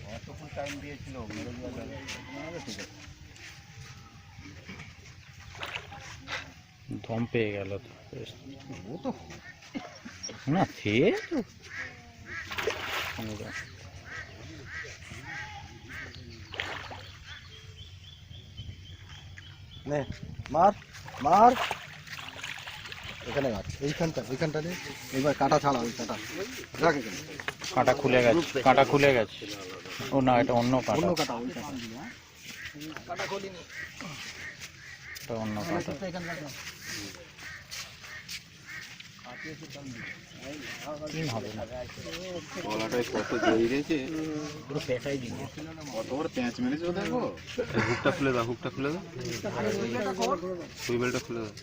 অতক্ষণ টাইম দিয়েছিল মেরে দেওয়া যাবে ঠিক আছে। দম পেয়ে গেল তো ও তো না খেয়ে তো নে মার মার এখানে গাছ এইখানটা নে এবার কাটা ছাড়া ওই কাটা রাখ এখানে কাঁটা খুলে গেছে কাঁটা খুলে গেছে ও না এটা অন্য কাঁটা অন্য কাটা ওই কাটা কাটা খোলিনি এটা অন্য কাঁটা তিন হবে না গলাটায় কত জড়িয়েছে পুরো পেটাই দিয়ে কত বড় প্যাঁচ মেরেছে দেখো হুকটা খুলে দাও সুই বেলটা খুলে দাও